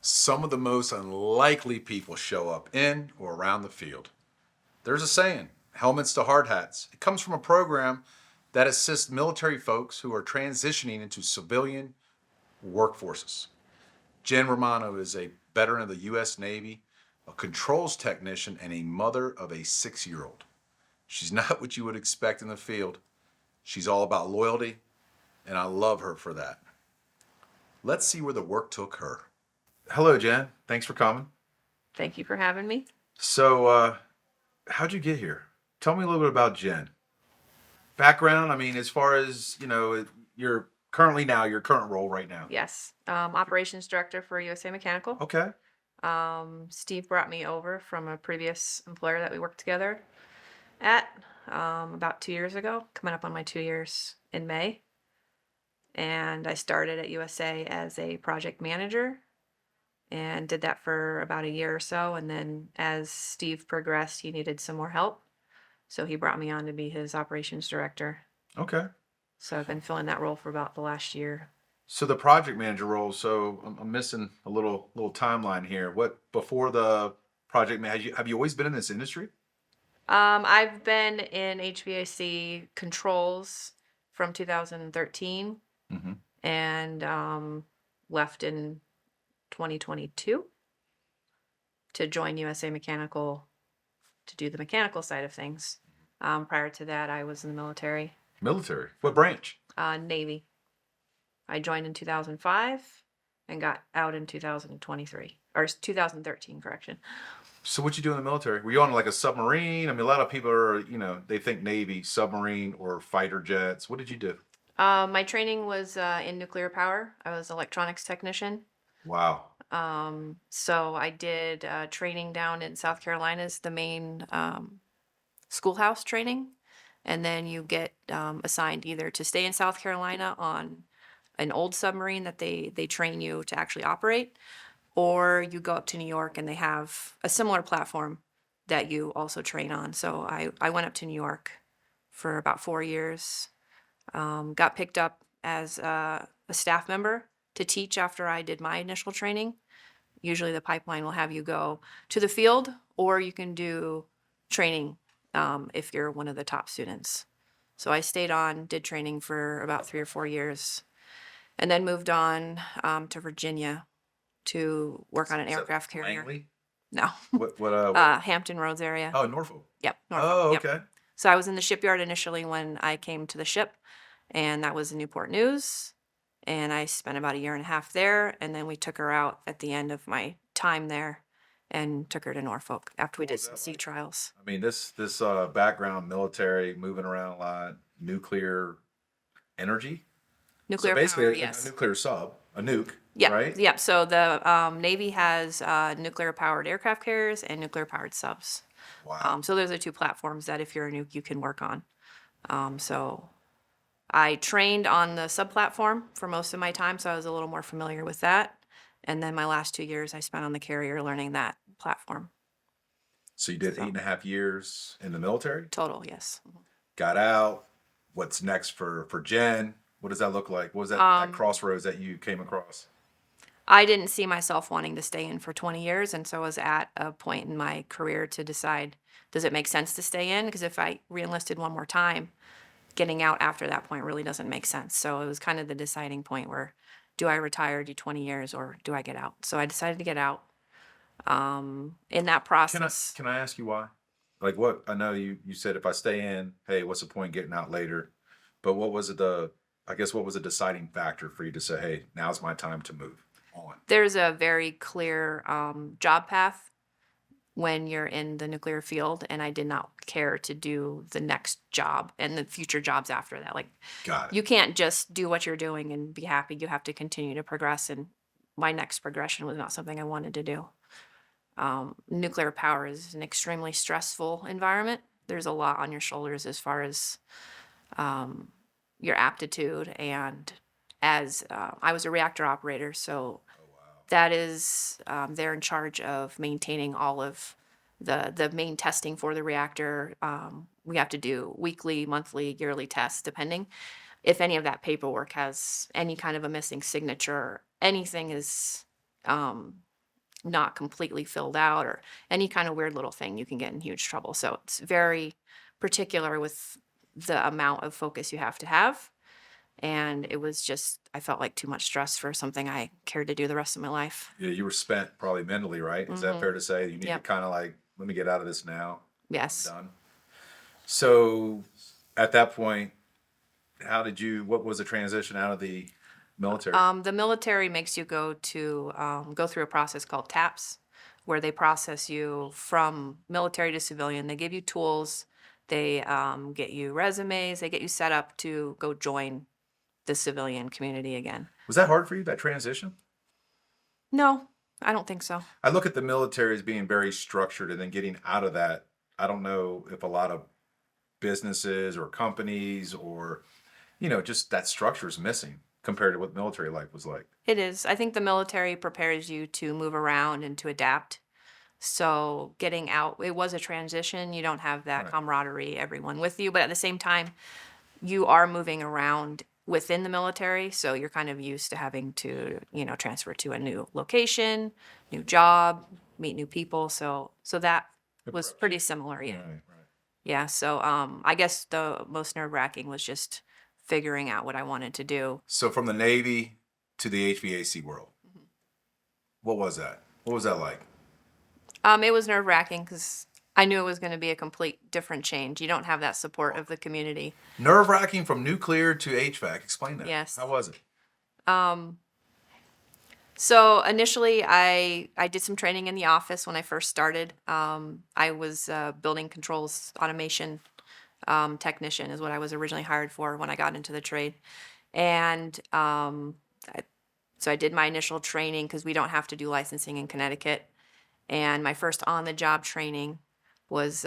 Some of the most unlikely people show up in or around the field. There's a saying, helmets to hard hats. It comes from a program that assists military folks who are transitioning into civilian workforces. Jen Romano is a veteran of the U.S. Navy, a controls technician, and a mother of a 6-year-old. She's not what you would expect in the field. She's all about loyalty, and I love her for that. Let's see where the work took her. Hello, Jen. Thanks for coming. Thank you for having me. So, how'd you get here? Tell me a little bit about Jen. Background, as far as, your your current role right now. Yes, operations director for USA Mechanical. Okay. Steve brought me over from a previous employer that we worked together at about 2 years ago, coming up on my 2 years in May. And I started at USA as a project manager and did that for about a year or so. And then as Steve progressed, he needed some more help. So he brought me on to be his operations director. Okay. So I've been filling that role for about the last year. So the project manager role. So I'm missing a little timeline here. What before the project manager? Have you always been in this industry? I've been in HVAC controls from 2013 Mm-hmm. and left in 2022 to join USA Mechanical to do the mechanical side of things. Prior to that, I was in the military. Military. What branch? Navy. I joined in 2005 and got out in 2023 or 2013, correction. So what you do in the military? Were you on like a submarine? A lot of people are, they think Navy, submarine, or fighter jets. What did you do? My training was in nuclear power. I was electronics technician. Wow. So I did training down in South Carolina as the main schoolhouse training. And then you get assigned either to stay in South Carolina on an old submarine that they train you to actually operate, or you go up to New York and they have a similar platform that you also train on. So I went up to New York for about 4 years, got picked up as a staff member to teach after I did my initial training. Usually the pipeline will have you go to the field, or you can do training if you're one of the top students. So I stayed on, did training for about 3 or 4 years, and then moved on to Virginia to work on an aircraft carrier. Langley? No, What? Hampton Roads area. Oh, Norfolk. Yep, Norfolk. Oh, Yep. okay. So I was in the shipyard initially when I came to the ship, and that was in Newport News. And I spent about 1.5 years there, and then we took her out at the end of my time there and took her to Norfolk after we did some sea trials. This background, military, moving around a lot, nuclear energy. Nuclear So basically, power, a yes. nuclear sub, a nuke, Yeah, right? yeah. So the Navy has nuclear-powered aircraft carriers and nuclear-powered subs. Wow. So those are 2 platforms that if you're a nuke, you can work on. So I trained on the sub platform for most of my time, so I was a little more familiar with that. And then my last 2 years I spent on the carrier learning that platform. So you did 8.5 years in the military, Total, yes. got out. What's next for Jen? What does that look like? What was that crossroads that you came across? I didn't see myself wanting to stay in for 20 years, and so I was at a point in my career to decide, does it make sense to stay in? Because if I re-enlisted one more time, getting out after that point really doesn't make sense. So it was kind of the deciding point where, do I retire, do 20 years, or do I get out? So I decided to get out. In that process, Can I ask you why? Like what? I know you said if I stay in, hey, what's the point getting out later? But what was what was the deciding factor for you to say, hey, now's my time to move on? there's a very clear job path when you're in the nuclear field, and I did not care to do the next job and the future jobs after that. Like, Got it. you can't just do what you're doing and be happy. You have to continue to progress, and my next progression was not something I wanted to do. Nuclear power is an extremely stressful environment. There's a lot on your shoulders as far as your aptitude, and as I was a reactor operator, so that is they're in charge of maintaining all of the main testing for the reactor. We have to do weekly, monthly, yearly tests, depending. If any of that paperwork has any kind of a missing signature, anything is not completely filled out or any kind of weird little thing, you can get in huge trouble. So it's very particular with the amount of focus you have to have. And it was just, I felt like too much stress for something I cared to do the rest of my life. Yeah, you were spent probably mentally, right? Is that Hmm. fair to say? You need to Yep. kind of like, let me get out of this now. Yes. I'm done. So at that point, what was the transition out of the military? The military makes you go through a process called TAPS, where they process you from military to civilian. They give you tools, they get you resumes, they get you set up to go join the civilian community again. Was that hard for you, that transition? No, I don't think so. I look at the military as being very structured, and then getting out of that, I don't know if a lot of businesses or companies or, just that structure is missing compared to what military life was like. It is. I think the military prepares you to move around and to adapt. So getting out, it was a transition. You don't have that Right. camaraderie, everyone with you, but at the same time, you are moving around within the military, so you're kind of used to having to, transfer to a new location, new job, meet new people. So that was Approach. pretty similar, yeah. Right, right. Yeah, so I guess the most nerve-wracking was just figuring out what I wanted to do. So from the Navy to the HVAC world, Mhm. what was that? What was that like? It was nerve-wracking because I knew it was going to be a complete different change. You don't have that support of the community. Nerve-wracking from nuclear to HVAC. Explain that. Yes. How was it? Um, So initially, I did some training in the office when I first started. I was building controls automation technician is what I was originally hired for when I got into the trade, and so I did my initial training because we don't have to do licensing in Connecticut, and my first on-the-job training was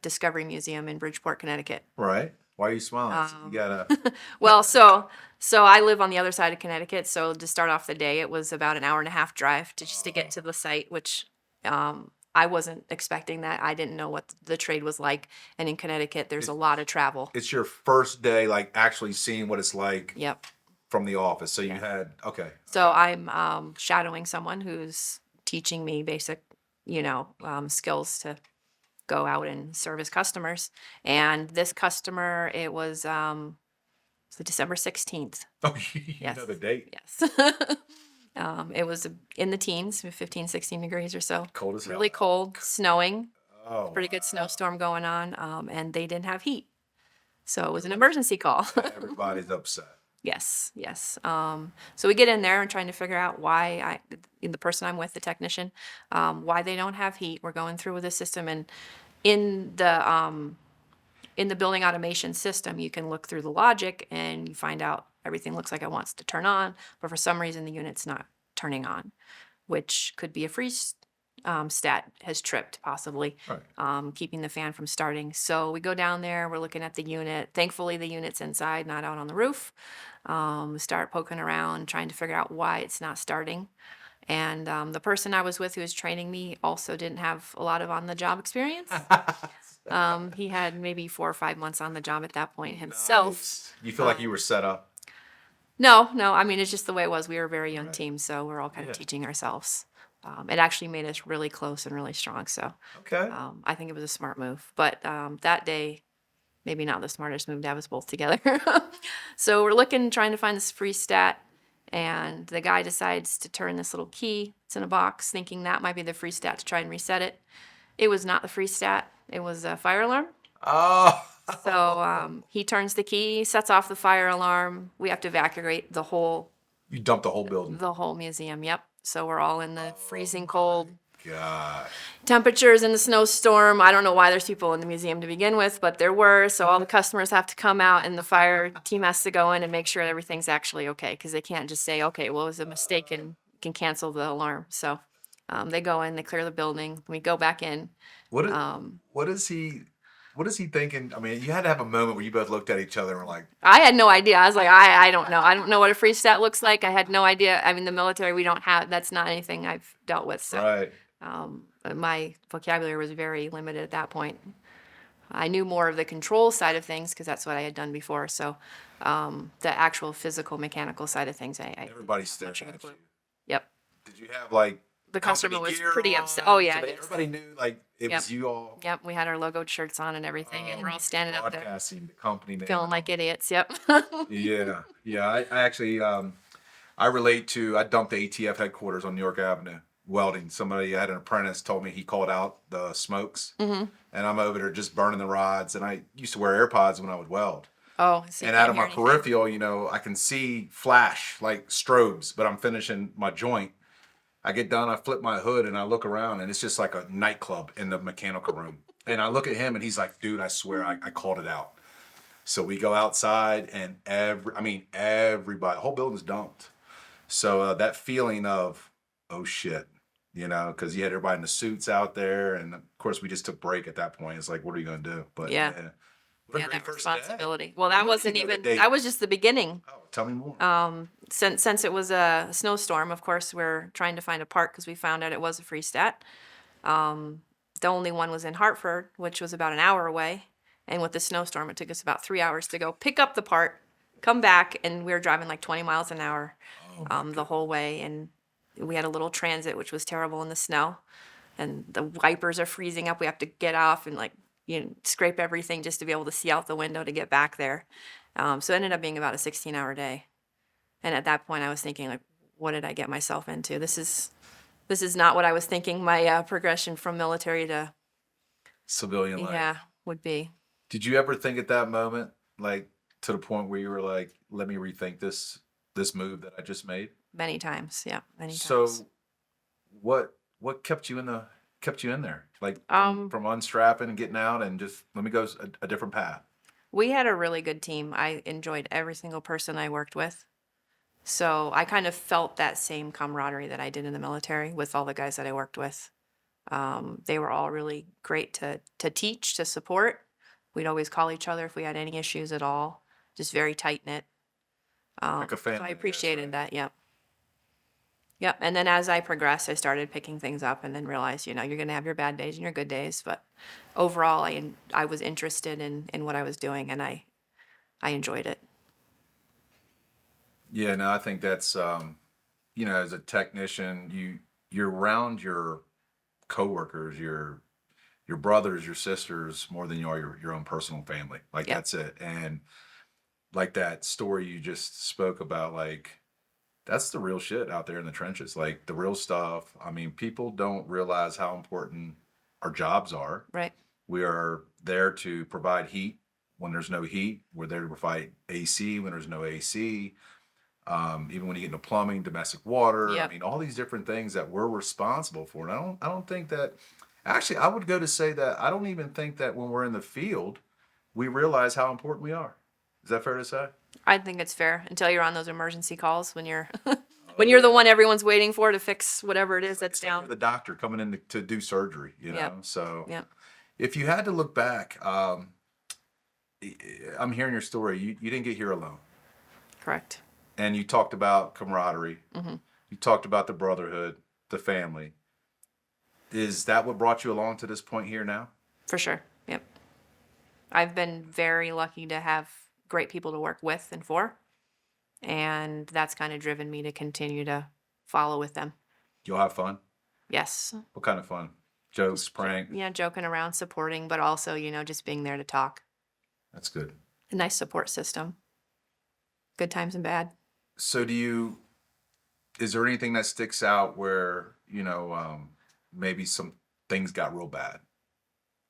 Discovery Museum in Bridgeport, Connecticut. Right. Why are you smiling? You gotta. Well, so I live on the other side of Connecticut. So to start off the day, it was about an hour and a half drive to just to get to the site, which I wasn't expecting that. I didn't know what the trade was like. And in Connecticut, there's a lot of travel. It's your first day, like actually seeing what it's like Yep. from the office. So you had So I'm shadowing someone who's teaching me basic, skills to go out and service customers. And this customer, it was so December 16th. Oh, you Yes. know the date. Yes. It was in the teens, 15, 16 degrees or so. Cold as hell. Really cold, snowing, Oh, pretty good snowstorm going on, and they didn't have heat. So it was an emergency call. everybody's upset. Yes, yes. So we get in there and trying to figure out why the person I'm with, the technician, why they don't have heat. We're going through with the system, and in the building automation system, you can look through the logic and you find out everything looks like it wants to turn on, but for some reason the unit's not turning on, which could be a freeze stat has tripped possibly, Right. keeping the fan from starting. So we go down there, we're looking at the unit. Thankfully, the unit's inside, not out on the roof. We start poking around, trying to figure out why it's not starting. And the person I was with who was training me also didn't have a lot of on-the-job experience. He had maybe 4 or 5 months on the job at that point himself. Nice. You feel like you were set up? No, I mean, it's just the way it was. We were a very young Right. team, so we're all kind Yeah. of teaching ourselves. It actually made us really close and really strong. So Okay. I think it was a smart move. But that day, maybe not the smartest move to have us both together. So we're looking, trying to find this free stat. And the guy decides to turn this little key. It's in a box, thinking that might be the free stat to try and reset it. It was not the free stat. It was a fire alarm. Oh. So he turns the key, sets off the fire alarm. We have to evacuate the whole You dumped the whole building. museum. Yep. So we're all in the freezing cold God. temperatures in the snowstorm. I don't know why there's people in the museum to begin with, but there were. So all the customers have to come out, and the fire team has to go in and make sure everything's actually okay, because they can't just say, okay, well, it was a mistake and can cancel the alarm. So they go in, they clear the building. We go back in. What is he? What is he thinking? I mean, you had to have a moment where you both looked at each other and were like, I had no idea. I was like, I don't know. I don't know what a free stat looks like. I had no idea. I mean, the military, we don't have, that's not anything I've dealt with. So right. my vocabulary was very limited at that point. I knew more of the control side of things because that's what I had done before. So the actual physical mechanical side of things, I Everybody's staring sure at you. Yep. Did you have like The company customer was gear pretty on? upset. Oh So yeah, they, yes. everybody knew like it Yep. was you all. Yep. We had our logoed shirts on and everything, and we're all standing up there Broadcasting the company name. feeling And like all. idiots. Yep. Yeah, yeah. I actually I relate to I dumped the ATF headquarters on New York Avenue welding. Somebody had an apprentice told me he called out the smokes, Hmm. and I'm over there just burning the rods. And I used to wear AirPods when I would weld. Oh, so you And out can't of hear my anything. peripheral, I can see flash like strobes, but I'm finishing my joint. I get done, I flip my hood, and I look around, and it's just like a nightclub in the mechanical room. And I look at him, and he's like, "Dude, I swear I called it out." So we go outside, and everybody, the whole building's dumped. So that feeling of, oh shit, because you had everybody in the suits out there, and of course we just took break at that point. It's like, what are you gonna do? But Yeah. yeah, what a Yeah, great that first day. responsibility. Well, Now, that where did you wasn't go that even. day? That was just the beginning. Oh, tell me more. Since it was a snowstorm, of course, we're trying to find a part because we found out it was a free stat. Um, the only one was in Hartford, which was about an hour away. And with the snowstorm, it took us about 3 hours to go pick up the part, come back, and we were driving like 20 miles an hour Oh my the whole way. And we had a little transit, which was terrible in the snow. And the wipers are freezing up. We have to get off and scrape everything just to be able to see out the window to get back there. So it ended up being about a 16-hour day. And at that point, I was thinking, like, what did I get myself into? This is not what I was thinking my progression from military to, civilian life. yeah, would be. Did you ever think at that moment, like to the point where you were like, let me rethink this move that I just made? Many times. Yeah, many So times. what kept you in there? Like Um, from unstrapping and getting out and just let me go a different path. we had a really good team. I enjoyed every single person I worked with. So I kind of felt that same camaraderie that I did in the military with all the guys that I worked with. They were all really great to teach, to support. We'd always call each other if we had any issues at all. Just very tight knit. Like a So family, I I guess, appreciated right? that. Yep. Yep. And then as I progressed, I started picking things up and then realized, you're going to have your bad days and your good days. But overall, I was interested in what I was doing, and I enjoyed it. Yeah, no, I think that's as a technician, you're around your coworkers, your brothers, your sisters more than you are your own personal family. Like Yep. that's it. And like that story you just spoke about, like that's the real shit out there in the trenches, like the real stuff. I mean, people don't realize how important our jobs are. Right. We are there to provide heat when there's no heat. We're there to provide AC when there's no AC. Even when you get into plumbing, domestic water, I Yep. mean, all these different things that we're responsible for. And I don't think that. Actually, I would go to say that I don't even think that when we're in the field, we realize how important we are. Is that fair to say? I think it's fair until you're on those emergency calls when you're when you're the one everyone's waiting for to fix whatever it is that's It's like you're down. the doctor coming in to do surgery, Yep. So Yep. if you had to look back, I'm hearing your story. You didn't get here alone. Correct. And you talked about camaraderie. Hmm. You talked about the brotherhood, the family. Is that what brought you along to this point here now? For sure. Yep. I've been very lucky to have great people to work with and for, and that's kind of driven me to continue to follow with them. You'll have fun. Yes. What kind of fun? Jokes, Just prank. yeah, joking around, supporting, but also, just being there to talk. That's good. A nice support system. Good times and bad. So is there anything that sticks out where, maybe some things got real bad?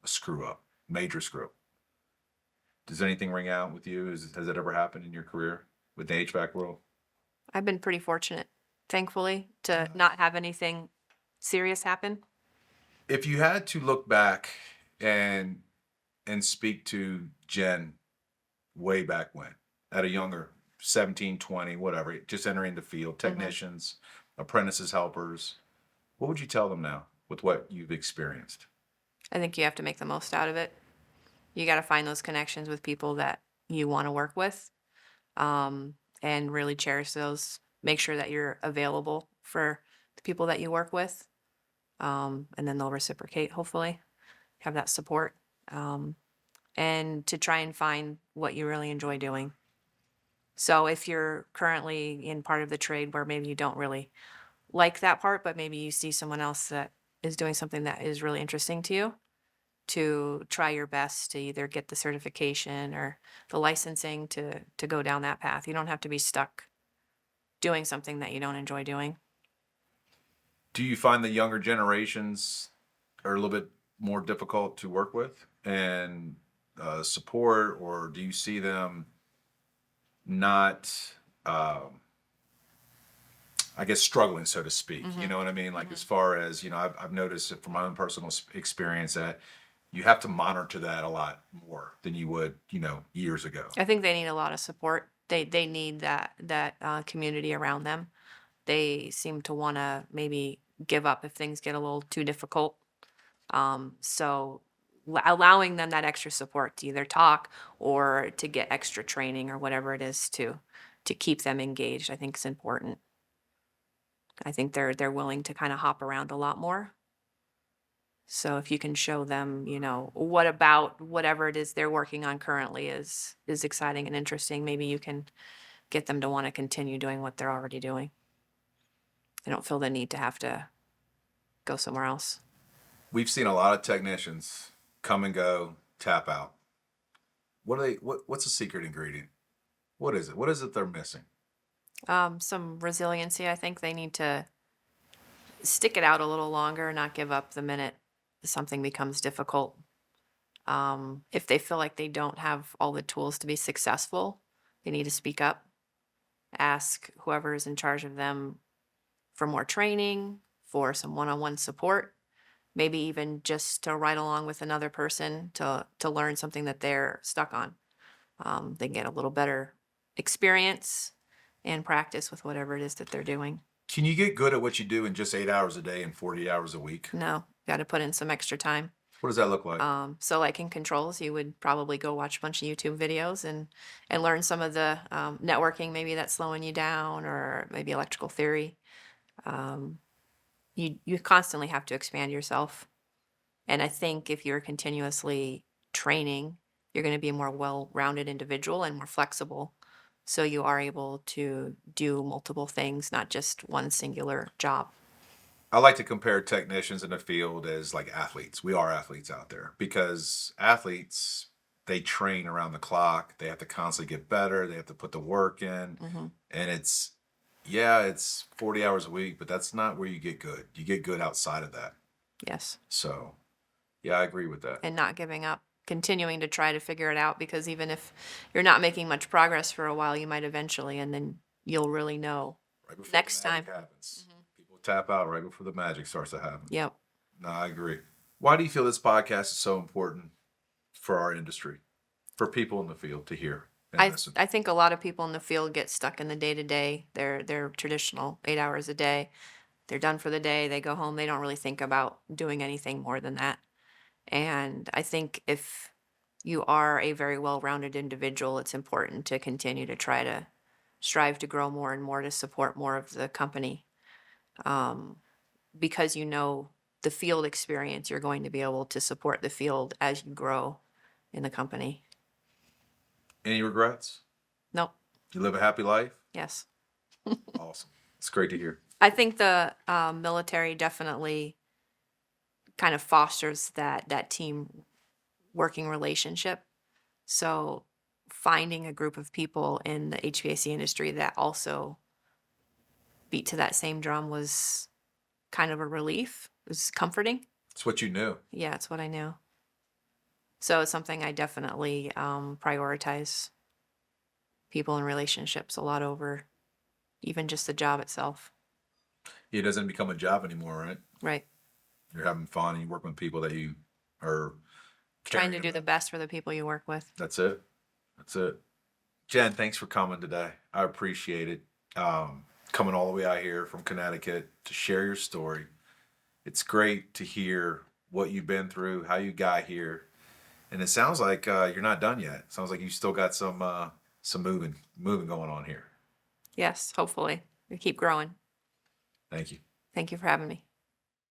A screw up, major screw up. Does anything ring out with you? Has it ever happened in your career with the HVAC world? I've been pretty fortunate, thankfully, to not have anything serious happen. If you had to look back and speak to Jen way back when, at a younger 17, 20, whatever, just entering the field, technicians, apprentices, helpers, what would you tell them now with what you've experienced? I think you have to make the most out of it. You got to find those connections with people that you want to work with, and really cherish those. Make sure that you're available for the people that you work with, and then they'll reciprocate, hopefully, have that support, and to try and find what you really enjoy doing. So if you're currently in part of the trade where maybe you don't really like that part, but maybe you see someone else that is doing something that is really interesting to you, to try your best to either get the certification or the licensing to go down that path. You don't have to be stuck doing something that you don't enjoy doing. Do you find the younger generations are a little bit more difficult to work with and support, or do you see them not, um, I guess, struggling, so to speak? You Mhm. know what I mean? Like, as Mhm. far as, I've noticed it from my own personal experience that you have to monitor that a lot more than you would, years ago. I think they need a lot of support. They need that community around them. They seem to want to maybe give up if things get a little too difficult. So allowing them that extra support to either talk or to get extra training or whatever it is to keep them engaged, I think is important. I think they're willing to kind of hop around a lot more. So if you can show them, what about whatever it is they're working on currently is exciting and interesting, maybe you can get them to want to continue doing what they're already doing. They don't feel the need to have to go somewhere else. We've seen a lot of technicians come and go, tap out. What's the secret ingredient? What is it? What is it they're missing? Some resiliency. I think they need to stick it out a little longer, not give up the minute something becomes difficult. If they feel like they don't have all the tools to be successful, they need to speak up, ask whoever is in charge of them for more training, for some one-on-one support, maybe even just to ride along with another person to learn something that they're stuck on. They get a little better experience and practice with whatever it is that they're doing. Can you get good at what you do in just 8 hours a day and 40 hours a week? No, got to put in some extra time. What does that look like? So like in controls, you would probably go watch a bunch of YouTube videos and learn some of the networking maybe that's slowing you down, or maybe electrical theory. Um, you constantly have to expand yourself. And I think if you're continuously training, you're going to be a more well-rounded individual and more flexible. So you are able to do multiple things, not just one singular job. I like to compare technicians in the field as like athletes. We are athletes out there because athletes, they train around the clock. They have to constantly get better. They have to put the work in. Hmm. And it's 40 hours a week, but that's not where you get good. You get good outside of that. Yes. So, yeah, I agree with that. And not giving up, continuing to try to figure it out, because even if you're not making much progress for a while, you might eventually, and then you'll really know Right before next the magic time. happens. Mhm. People tap out right before the magic starts to happen. Yep. No, I agree. Why do you feel this podcast is so important for our industry, for people in the field to hear and listen? I think a lot of people in the field get stuck in the day to day. They're traditional 8 hours a day. They're done for the day. They go home. They don't really think about doing anything more than that. And I think if you are a very well-rounded individual, it's important to continue to try to strive to grow more and more to support more of the company. Um, because the field experience, you're going to be able to support the field as you grow in the company. Any regrets? Nope. You live a happy life? Yes. Awesome. It's great to hear. I think the military definitely kind of fosters that team working relationship. So finding a group of people in the HVAC industry that also beat to that same drum was kind of a relief. It was comforting. It's what you knew. Yeah, it's what I knew. So it's something I definitely prioritize, people and relationships, a lot over even just the job itself. It doesn't become a job anymore, right? Right. You're having fun and you work with people that you are Trying caring to do the about. best for the people you work with. That's it. That's it. Jen, thanks for coming today. I appreciate it. Coming all the way out here from Connecticut to share your story. It's great to hear what you've been through, how you got here, and it sounds like you're not done yet. It sounds like you still got some moving going on here. Yes, hopefully. We keep growing. Thank you. Thank you for having me.